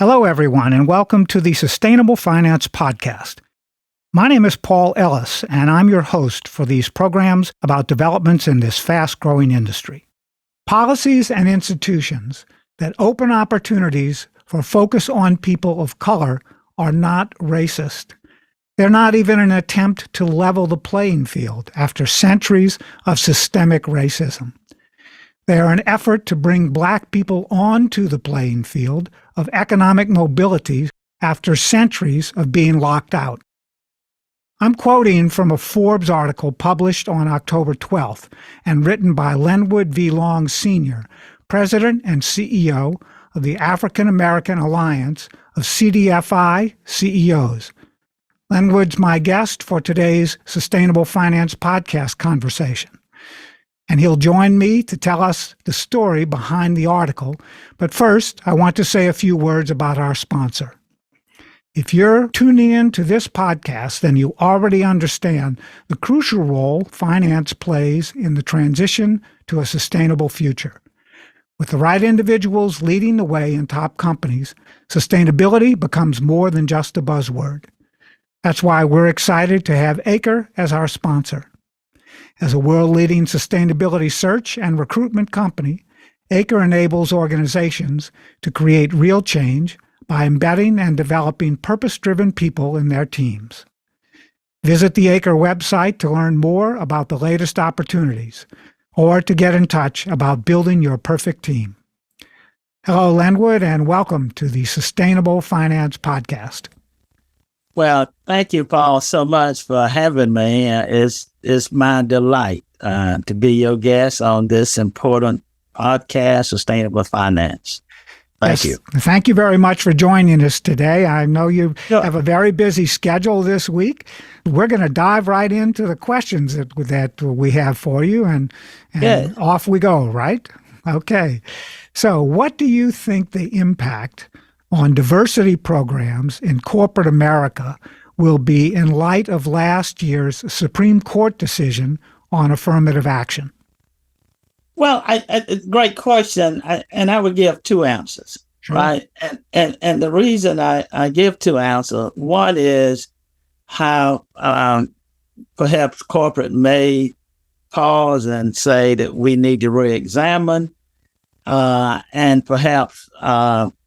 Hello, everyone, and welcome to the Sustainable Finance Podcast. My name is Paul Ellis, and I'm your host for these programs about developments in this fast-growing industry. Policies and institutions that open opportunities for focus on people of color are not racist. They're not even an attempt to level the playing field after centuries of systemic racism. They are an effort to bring Black people onto the playing field of economic mobility after centuries of being locked out. I'm quoting from a Forbes article published on October 12th and written by Lenwood V. Long Sr., President and CEO of the African American Alliance of CDFI CEOs. Lenwood's my guest for today's Sustainable Finance Podcast conversation. And he'll join me to tell us the story behind the article. But first, I want to say a few words about our sponsor. If you're tuning in to this podcast, then you already understand the crucial role finance plays in the transition to a sustainable future. With the right individuals leading the way in top companies, sustainability becomes more than just a buzzword. That's why we're excited to have Acre as our sponsor. As a world-leading sustainability search and recruitment company, Acre enables organizations to create real change by embedding and developing purpose-driven people in their teams. Visit the Acre website to learn more about the latest opportunities or to get in touch about building your perfect team. Hello, Lenwood, and welcome to the Sustainable Finance Podcast. Well, thank you, Paul, so much for having me. It's my delight to be your guest on this important podcast, Sustainable Finance. Thank you. Thank you very much for joining us today. I know you have a very busy schedule this week. We're going to dive right into the questions that we have for you, and off we go, right? Okay. So what do you think the impact on diversity programs in corporate America will be in light of last year's Supreme Court decision on affirmative action? Well, great question, and I would give two answers, sure. Right? And the reason I give two answers, one is how perhaps corporate may pause and say that we need to re-examine and perhaps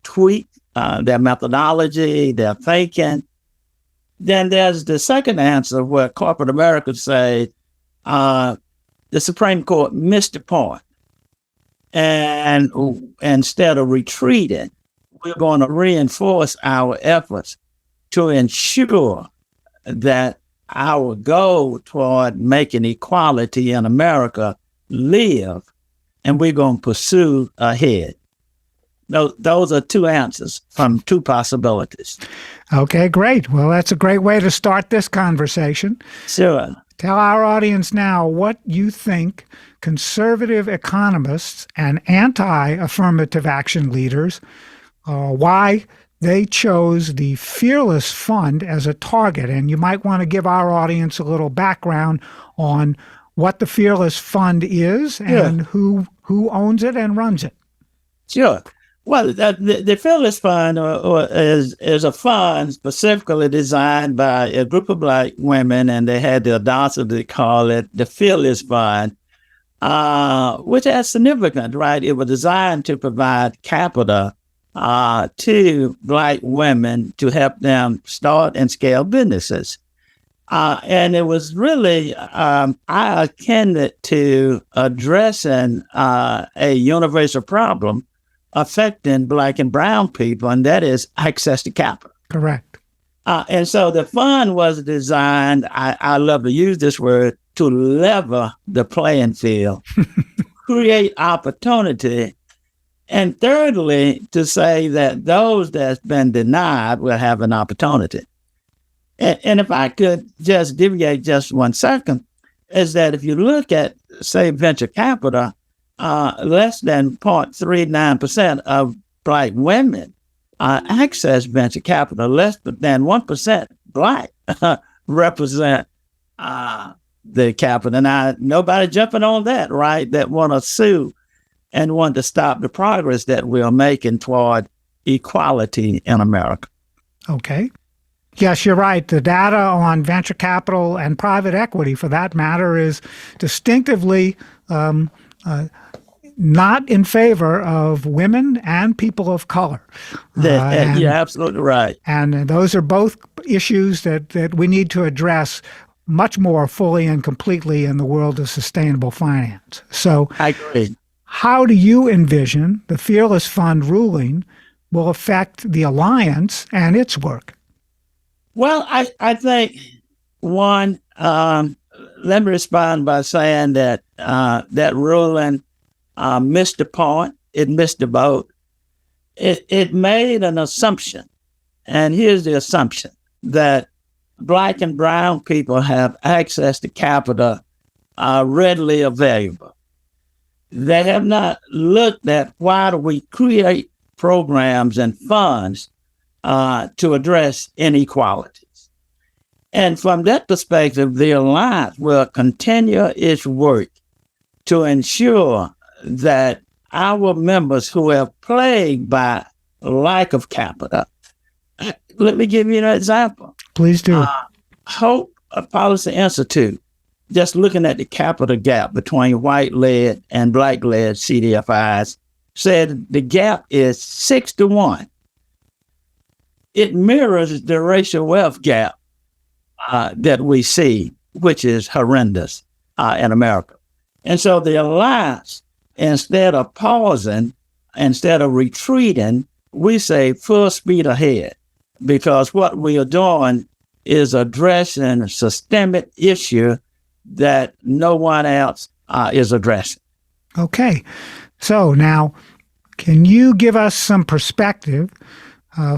tweak their methodology, their thinking. Then there's the second answer where corporate America say the Supreme Court missed the point. And instead of retreating, we're going to reinforce our efforts to ensure that our goal toward making equality in America live, and we're going to pursue ahead. Those are two answers from two possibilities. Okay, great. Well, that's a great way to start this conversation. Sure. Tell our audience now what you think conservative economists and anti-affirmative action leaders, why they chose the Fearless Fund as a target. And you might want to give our audience a little background on what the Fearless Fund is and who owns it and runs it. Sure. Well, the Fearless Fund is a fund specifically designed by a group of Black women, and they had the audacity to call it the Fearless Fund, which is significant, right? It was designed to provide capital to Black women to help them start and scale businesses. And it was really, I akin it to addressing a universal problem affecting Black and brown people, and that is access to capital. Correct. And so the fund was designed, I love to use this word, to level the playing field, create opportunity, and thirdly, to say that those that's been denied will have an opportunity. And if I could just deviate just 1 second, is that if you look at, say, venture capital, less than 0.39% of Black women access venture capital. Less than 1% Black represent the capital. Now, nobody jumping on that, right? That want to sue and want to stop the progress that we're making toward equality in America. Okay. Yes, you're right. The data on venture capital and private equity, for that matter, is distinctively not in favor of women and people of color. You're absolutely right. And those are both issues that we need to address much more fully and completely in the world of sustainable finance. So I agree. How do you envision the Fearless Fund ruling will affect the Alliance and its work? Well, I think, one, let me respond by saying that that ruling missed the point. It missed the boat. It made an assumption, and here's the assumption, that Black and brown people have access to capital readily available. They have not looked at why do we create programs and funds to address inequalities. And from that perspective, the Alliance will continue its work to ensure that our members who are plagued by lack of capital, let me give you an example. Please do. Hope Policy Institute, just looking at the capital gap between white-led and black-led CDFIs, said the gap is 6-1. It mirrors the racial wealth gap that we see, which is horrendous in America. And so the Alliance, instead of pausing, instead of retreating, we say full speed ahead, because what we are doing is addressing a systemic issue that no one else is addressing. Okay. So now, can you give us some perspective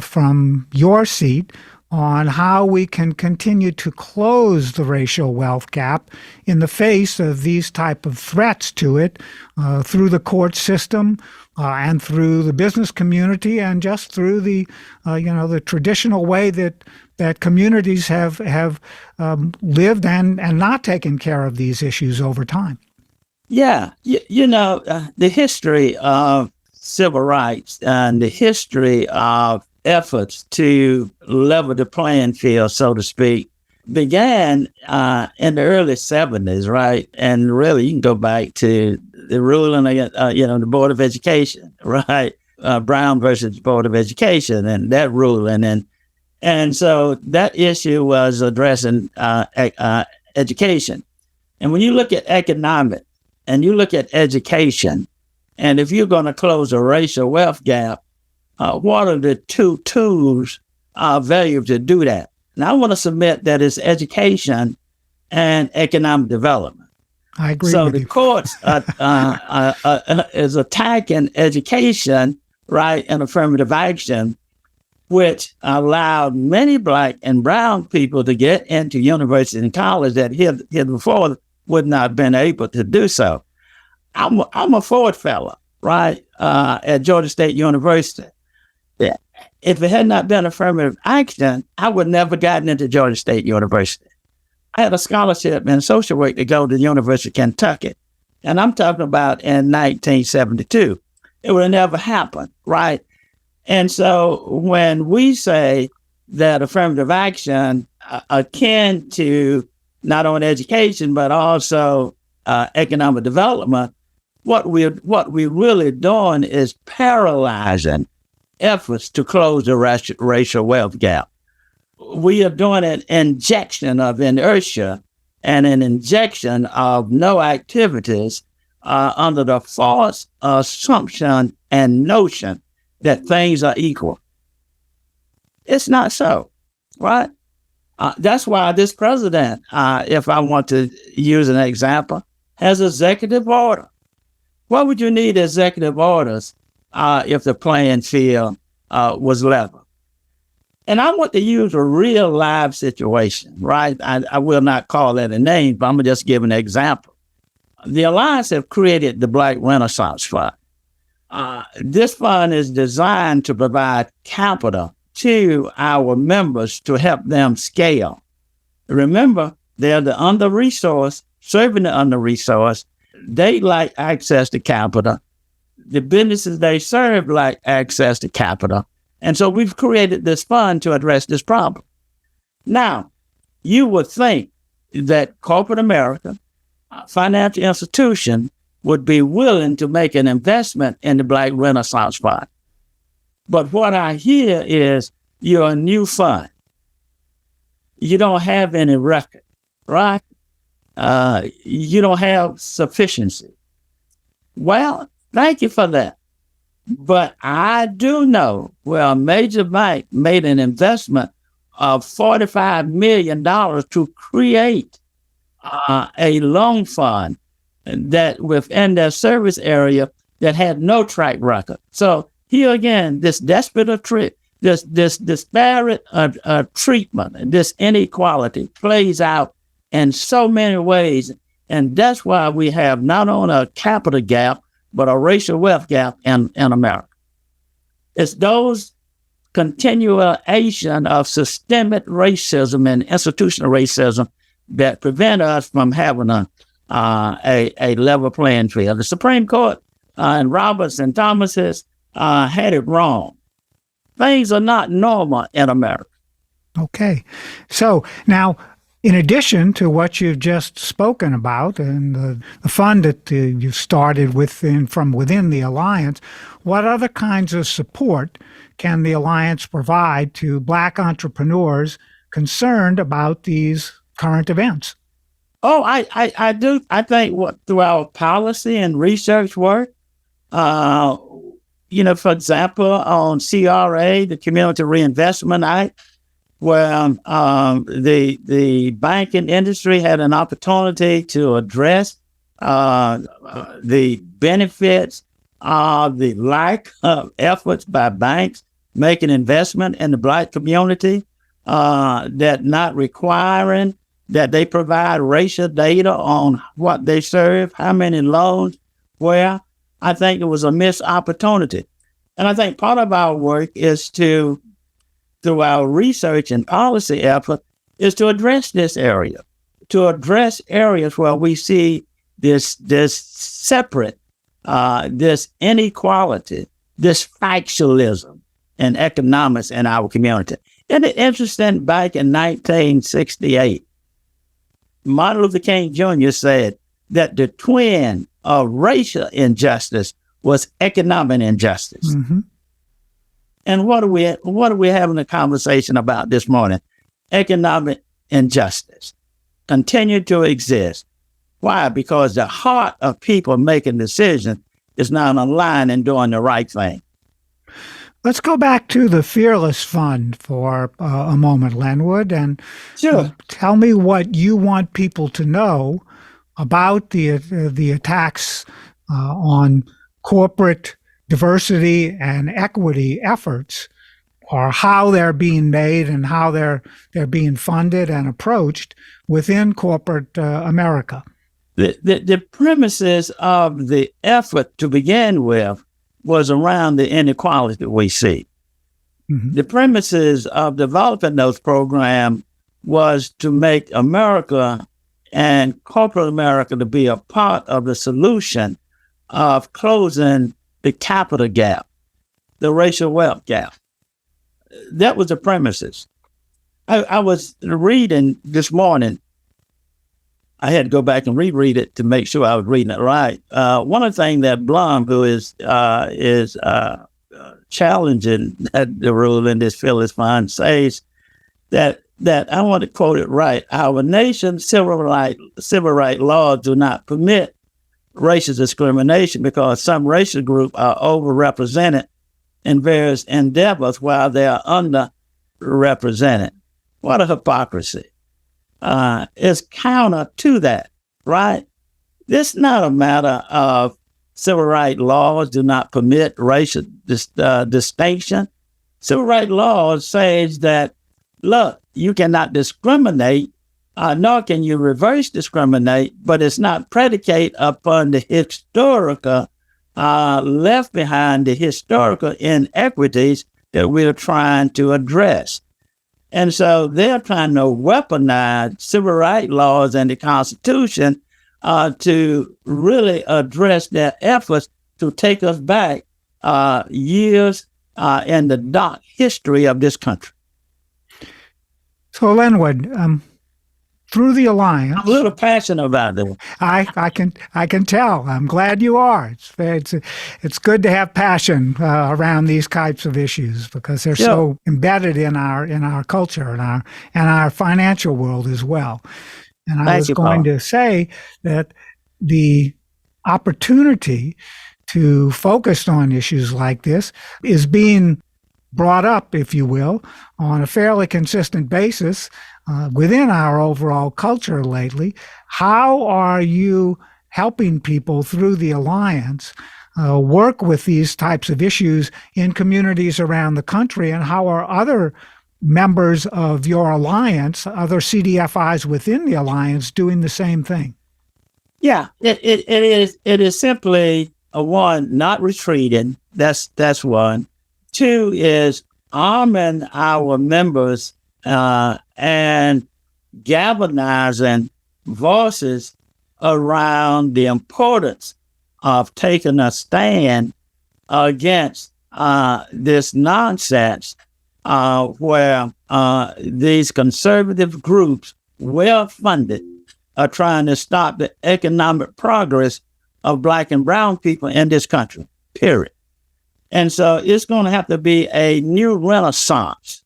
from your seat on how we can continue to close the racial wealth gap in the face of these type of threats to it through the court system and through the business community and just through the the traditional way that communities have lived and not taken care of these issues over time? Yeah, the history of civil rights and the history of efforts to level the playing field, so to speak, began in the early 70s, right? And really, you can go back to the ruling, the Board of Education, right? Brown versus Board of Education and that ruling. And so that issue was addressing education. And when you look at economics and you look at education, and if you're going to close a racial wealth gap, what are the two tools available to do that? Now, I want to submit that it's education and economic development. I agree. So with the you. courts is attacking education, right, and affirmative action, which allowed many Black and brown people to get into university and college that before would not have been able to do so. I'm a Ford fellow, right, at Georgia State University. Yeah. If it had not been affirmative action, I would never gotten into Georgia State University. I had a scholarship in social work to go to the University of Kentucky. And I'm talking about in 1972. It would have never happened, right? And so when we say that affirmative action akin to not only education, but also economic development, what we're really doing is paralyzing efforts to close the racial wealth gap. We are doing an injection of inertia and an injection of no activities under the false assumption and notion that things are equal. It's not so, right? That's why this president, if I want to use an example, has executive order. What would you need executive orders if the playing field was level? And I want to use a real live situation, right? I will not call that a name, but I'm going to just give an example. The Alliance have created the Black Renaissance Fund. This fund is designed to provide capital to our members to help them scale. Remember, they're the under-resourced, serving the under-resourced. They lack access to capital. The businesses they serve lack access to capital. And so we've created this fund to address this problem. Now, you would think that corporate America, financial institution, would be willing to make an investment in the Black Renaissance Fund. But what I hear is you're a new fund. You don't have any record, right? You don't have sufficiency. Well, thank you for that. But I do know where a major bank made an investment of $45 million to create a loan fund that within their service area that had no track record. So here again, this desperate trick, this disparate treatment, this inequality plays out in so many ways. And that's why we have not only a capital gap, but a racial wealth gap in America. It's those continuation of systemic racism and institutional racism that prevent us from having a level playing field. The Supreme Court and Roberts and Thomas had it wrong. Things are not normal in America. Okay. So now, in addition to what you've just spoken about and the fund that you started from within the Alliance, what other kinds of support can the Alliance provide to Black entrepreneurs concerned about these current events? Oh, I do. I think through our policy and research work, for example, on CRA, the Community Reinvestment Act, where the banking industry had an opportunity to address the benefits of the lack of efforts by banks making investment in the Black community, that not requiring that they provide racial data on what they serve, how many loans, where. I think it was a missed opportunity. And I think part of our work is through our research and policy effort, is to address this area, to address areas where we see this separate, this inequality, this factualism in economics in our community. Isn't it interesting, back in 1968, Martin Luther King Jr. said that the twin of racial injustice was economic injustice. Mm-hmm. And what are we having a conversation about this morning? Economic injustice continue to exist. Why? Because the heart of people making decisions is not aligned and doing the right thing. Let's go back to the Fearless Fund for a moment, Lenwood, and sure. Tell me what you want people to know about the attacks on corporate diversity and equity efforts, or how they're being made and how they're being funded and approached within corporate America. The premises of the effort to begin with was around the inequality that we see. Mm-hmm. The premises of developing those programs was to make America and corporate America to be a part of the solution of closing the capital gap, the racial wealth gap. That was the premises. I was reading this morning. I had to go back and reread it to make sure I was reading it right. One of the things that Blum, who is challenging the rule in this Fearless Fund, says that I want to quote it right. Our nation's civil rights laws do not permit racial discrimination because some racial groups are overrepresented in various endeavors while they are underrepresented. What a hypocrisy. It's counter to that, right? This is not a matter of civil rights laws do not permit racial distinction. Civil rights laws says that, look, you cannot discriminate, nor can you reverse discriminate, but it's not predicated upon the historical, left behind the historical inequities that we're trying to address. And so they're trying to weaponize civil rights laws and the Constitution to really address their efforts to take us back years in the dark history of this country. So, Lenwood, through the Alliance, I'm a little passionate about it. I can tell. I'm glad you are. It's good to have passion around these types of issues because they're so embedded in our culture and our financial world as well. And I was going to say that the opportunity to focus on issues like this is being brought up, if you will, on a fairly consistent basis within our overall culture lately. How are you helping people through the Alliance work with these types of issues in communities around the country, and how are other members of your Alliance, other CDFIs within the Alliance, doing the same thing? Yeah, it is simply one, not retreating. That's one. Two is arming our members and galvanizing voices around the importance of taking a stand against this nonsense where these conservative groups, well-funded, are trying to stop the economic progress of Black and brown people in this country, period. And so it's going to have to be a new renaissance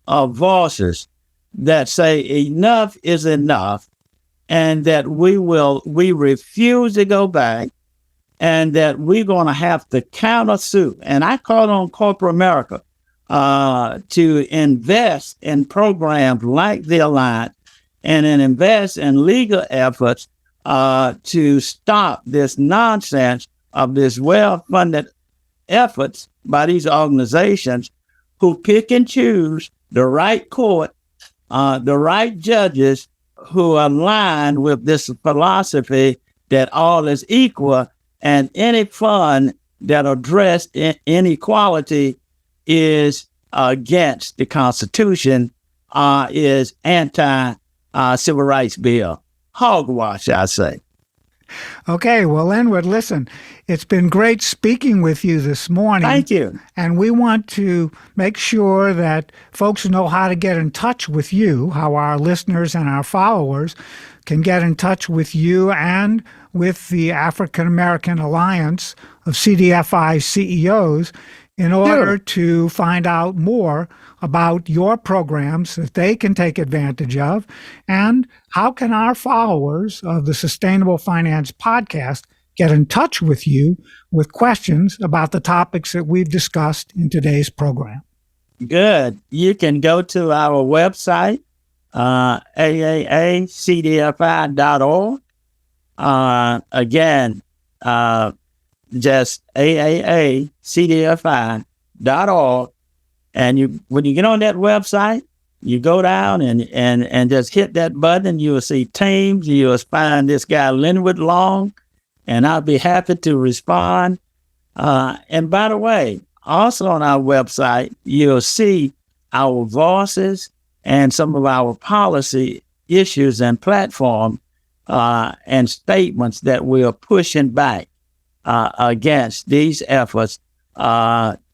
of voices that say enough is enough, and that we refuse to go back, and that we're going to have to countersuit. And I call on corporate America to invest in programs like the Alliance and then invest in legal efforts to stop this nonsense of this well-funded efforts by these organizations who pick and choose the right court, the right judges who align with this philosophy that all is equal, and any fund that address inequality is against the Constitution, is anti-civil rights bill. Hogwash, I say. Okay, well, Lenwood, listen, it's been great speaking with you this morning. Thank you. And we want to make sure that folks know how to get in touch with you, how our listeners and our followers can get in touch with you and with the African American Alliance of CDFI CEOs in order to find out more about your programs that they can take advantage of, and how can our followers of the Sustainable Finance Podcast get in touch with you with questions about the topics that we've discussed in today's program. Good. You can go to our website, AAACDFI.org. Again, just AAACDFI.org. And when you get on that website, you go down and just hit that button. You will see teams. You will find this guy, Lenwood Long, and I'll be happy to respond. And by the way, also on our website, you'll see our voices and some of our policy issues and platform and statements that we are pushing back against these efforts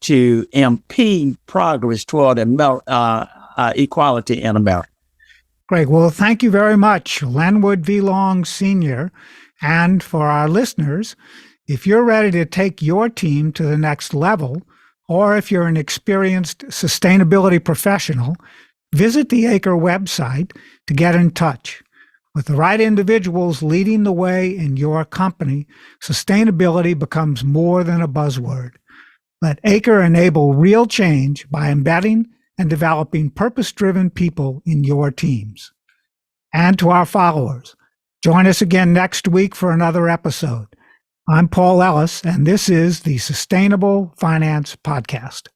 to impede progress toward equality in America. Great. Well, thank you very much, Lenwood V. Long Sr. And for our listeners, if you're ready to take your team to the next level, or if you're an experienced sustainability professional, visit the ACRE website to get in touch. With the right individuals leading the way in your company, sustainability becomes more than a buzzword. Let ACRE enable real change by embedding and developing purpose-driven people in your teams. And to our followers, join us again next week for another episode. I'm Paul Ellis, and this is the Sustainable Finance Podcast.